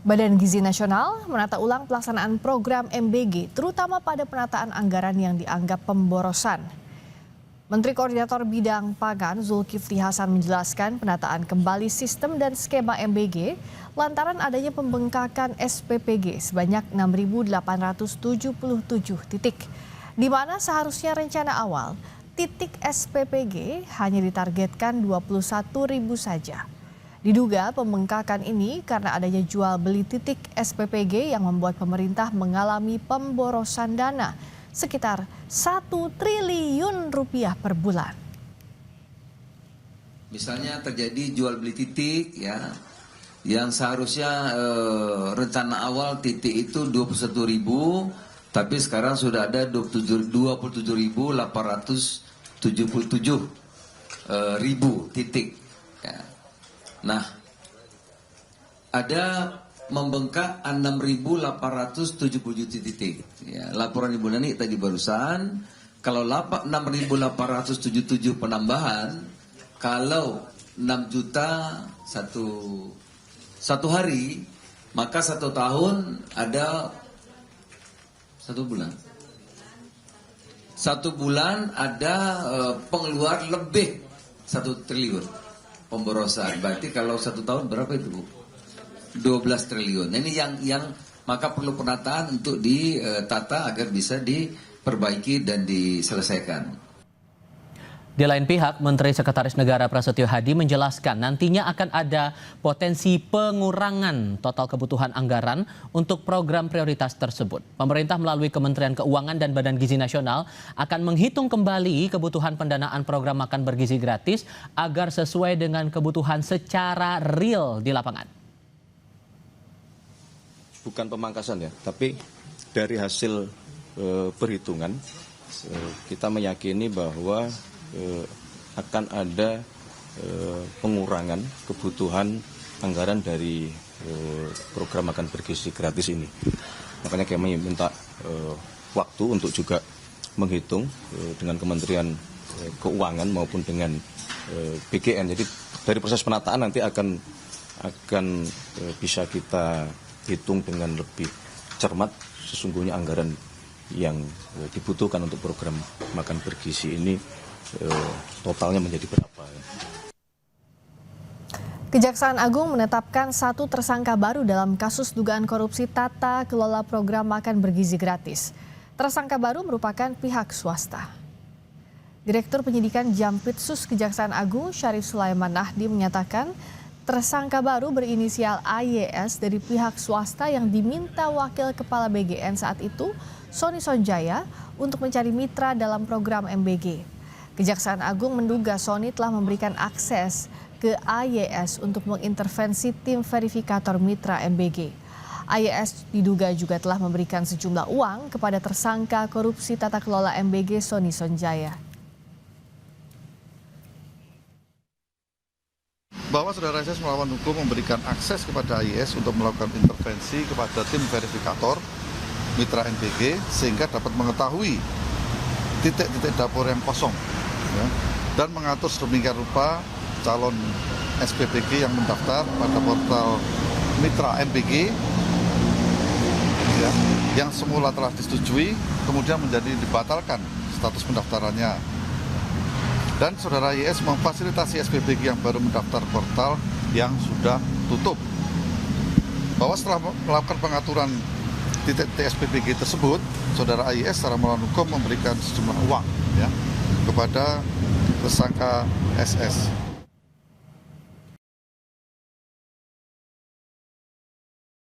Badan Gizi Nasional menata ulang pelaksanaan program MBG, terutama pada penataan anggaran yang dianggap pemborosan. Menteri Koordinator Bidang Pangan Zulkifli Hasan menjelaskan penataan kembali sistem dan skema MBG lantaran adanya pembengkakan SPPG sebanyak 6.877 titik, di mana seharusnya rencana awal titik SPPG hanya ditargetkan 21.000 saja. Diduga pembengkakan ini karena adanya jual beli titik SPPG yang membuat pemerintah mengalami pemborosan dana sekitar 1 triliun rupiah per bulan. Misalnya terjadi jual beli titik ya, yang seharusnya rencana awal titik itu 21.000, tapi sekarang sudah ada 27.877 titik. Ya. Nah, ada membengkak 6.877 titik. Ya, laporan Ibu Nani tadi barusan, kalau 6.877 penambahan, kalau 6 juta satu hari, maka 1 tahun ada 1 bulan. 1 bulan ada pengeluar lebih 1 triliun. Pemborosan, berarti kalau 1 tahun berapa itu Bu? 12 triliun. Nah, ini yang maka perlu penataan untuk ditata agar bisa diperbaiki dan diselesaikan. Di lain pihak, Menteri Sekretaris Negara Prasetyo Hadi menjelaskan nantinya akan ada potensi pengurangan total kebutuhan anggaran untuk program prioritas tersebut. Pemerintah melalui Kementerian Keuangan dan Badan Gizi Nasional akan menghitung kembali kebutuhan pendanaan program makan bergizi gratis agar sesuai dengan kebutuhan secara real di lapangan. Bukan pemangkasan ya, tapi dari hasil perhitungan kita meyakini bahwa akan ada pengurangan kebutuhan anggaran dari program makan bergizi gratis ini. Makanya kami minta waktu untuk juga menghitung dengan Kementerian Keuangan maupun dengan BGN. Jadi dari proses penataan nanti akan bisa kita hitung dengan lebih cermat sesungguhnya anggaran yang dibutuhkan untuk program makan bergizi ini totalnya menjadi berapa. Kejaksaan Agung menetapkan 1 tersangka baru dalam kasus dugaan korupsi tata kelola program makan bergizi gratis. Tersangka baru merupakan pihak swasta. Direktur Penyidikan Jampitsus Kejaksaan Agung Syarif Sulaiman Nahdi menyatakan tersangka baru berinisial AYS dari pihak swasta yang diminta Wakil Kepala BGN saat itu, Sony Sonjaya, untuk mencari mitra dalam program MBG. Kejaksaan Agung menduga Sony telah memberikan akses ke AYS untuk mengintervensi tim verifikator mitra MBG. AYS diduga juga telah memberikan sejumlah uang kepada tersangka korupsi tata kelola MBG Sony Sonjaya. Bahwa Saudara SS melawan hukum memberikan akses kepada AYS untuk melakukan intervensi kepada tim verifikator mitra MBG sehingga dapat mengetahui titik-titik dapur yang kosong ya, dan mengatur sedemikian rupa calon SPPG yang mendaftar pada portal mitra MBG ya, yang semula telah disetujui kemudian menjadi dibatalkan status pendaftarannya. Dan Saudara YS memfasilitasi SPPG yang baru mendaftar portal yang sudah tutup. Bahwa setelah melakukan pengaturan titik-titik SPPG tersebut, Saudara AYS secara melawan hukum memberikan sejumlah uang ya, kepada tersangka SS.